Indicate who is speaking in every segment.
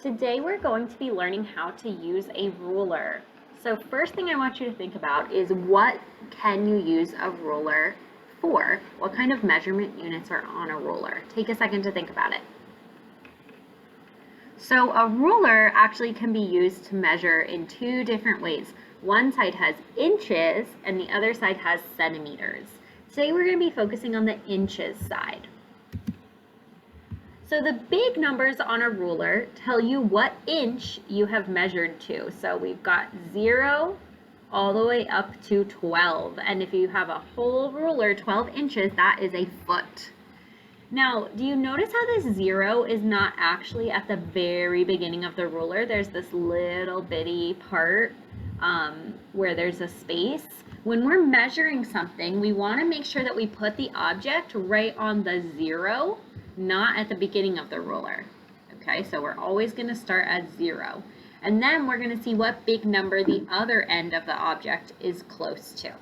Speaker 1: Today we're going to be learning how to use a ruler. So first thing I want you to think about is what can you use a ruler for? What kind of measurement units are on a ruler? Take a second to think about it. So a ruler actually can be used to measure in two different ways. One side has inches and the other side has centimeters. Today we're going to be focusing on the inches side. So the big numbers on a ruler tell you what inch you have measured to. So we've got 0 all the way up to 12. And if you have a whole ruler, 12 inches, that is a foot. Now, do you notice how this 0 is not actually at the very beginning of the ruler? There's this little bitty part where there's a space. When we're measuring something, we want to make sure that we put the object right on the 0, not at the beginning of the ruler. Okay, so we're always going to start at 0. And then we're going to see what big number the other end of the object is close to.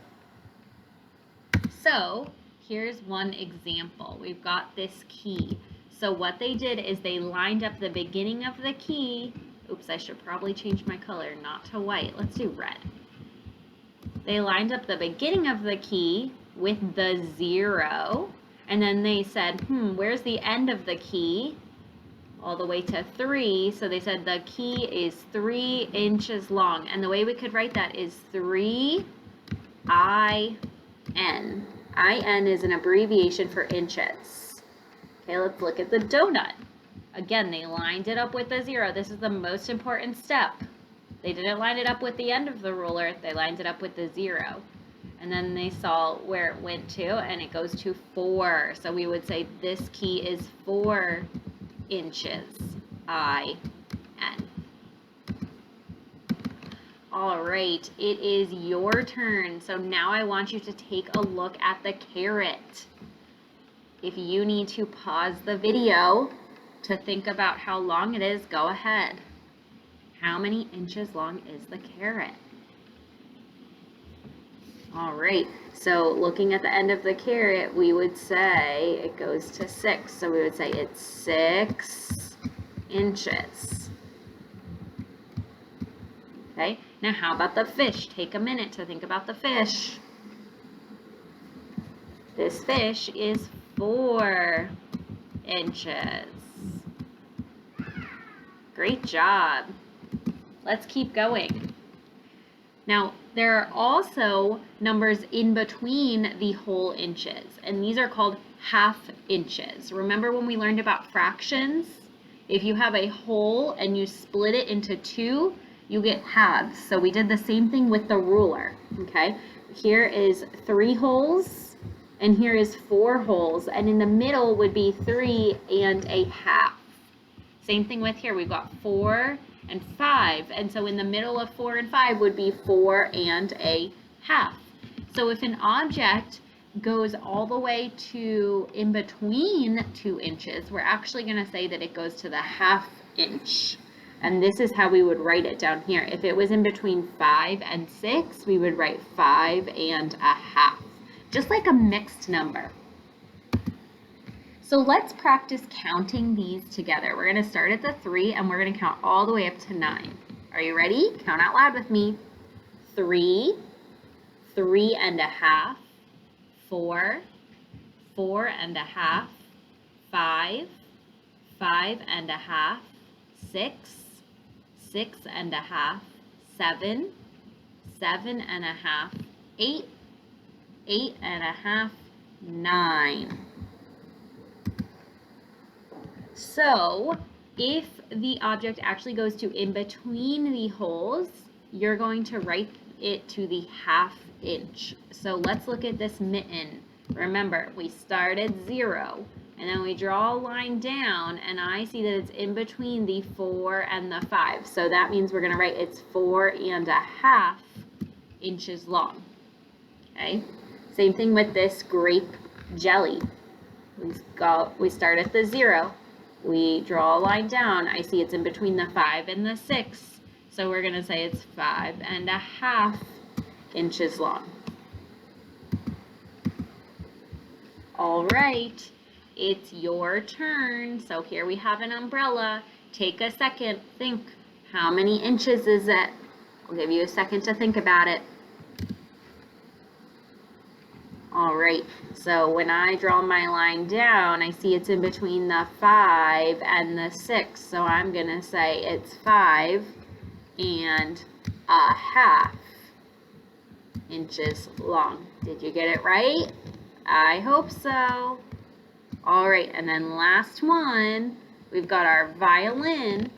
Speaker 1: So here's one example. We've got this key. So what they did is they lined up the beginning of the key. Oops, I should probably change my color, not to white. Let's do red. They lined up the beginning of the key with the 0. And then they said, where's the end of the key? All the way to 3. So they said the key is 3 inches long. And the way we could write that is 3 IN. IN is an abbreviation for inches. Okay, let's look at the donut. Again, they lined it up with the 0. This is the most important step. They didn't line it up with the end of the ruler. They lined it up with the 0. And then they saw where it went to, and it goes to 4. So we would say this key is 4 inches, IN. All right, it is your turn. So now I want you to take a look at the caret. If you need to pause the video to think about how long it is, go ahead. How many inches long is the caret? All right, so looking at the end of the caret, we would say it goes to 6. So we would say it's 6 inches. Okay, now how about the fish? Take a minute to think about the fish. This fish is 4 inches. Great job. Let's keep going. Now, there are also numbers in between the whole inches, and these are called half inches. Remember when we learned about fractions? If you have a whole and you split it into 2, you get halves. So we did the same thing with the ruler, okay? Here is 3 holes, and here is 4 holes, and in the middle would be 3 and a half. Same thing with here, we've got 4 and 5, and so in the middle of 4 and 5 would be 4 and a half. So if an object goes all the way to in between 2 inches, we're actually going to say that it goes to the half inch. And this is how we would write it down here. If it was in between 5 and 6, we would write 5 and a half, just like a mixed number. So let's practice counting these together. We're going to start at the 3 and we're going to count all the way up to 9. Are you ready? Count out loud with me. 3, 3 and a half, 4, 4 and a half, 5, 5 and a half, 6, 6 and a half, 7, 7 and a half, 8, 8 and a half, 9. So if the object actually goes to in between the holes, you're going to write it to the half inch. So let's look at this mitten. Remember, we start at 0, and then we draw a line down, and I see that it's in between the 4 and the 5. So that means we're going to write it's 4 and a half inches long. Okay? Same thing with this grape jelly. We start at the 0. We draw a line down. I see it's in between the 5 and the 6. So we're going to say it's 5 and a half inches long. All right, it's your turn. So here we have an umbrella. Take a second, think. How many inches is it? I'll give you a second to think about it. All right, so when I draw my line down, I see it's in between the 5 and the 6. So I'm going to say it's 5 and a half inches long. Did you get it right? I hope so. All right, and then last one, we've got our violin.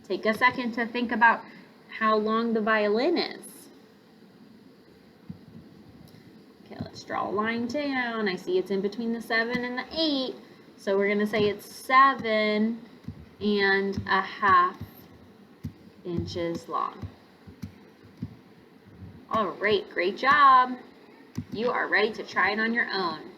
Speaker 1: Take a second to think about how long the violin is. Okay, let's draw a line down. I see it's in between the 7 and the 8. So we're going to say it's 7 and a half inches long. All right, great job. You are ready to try it on your own.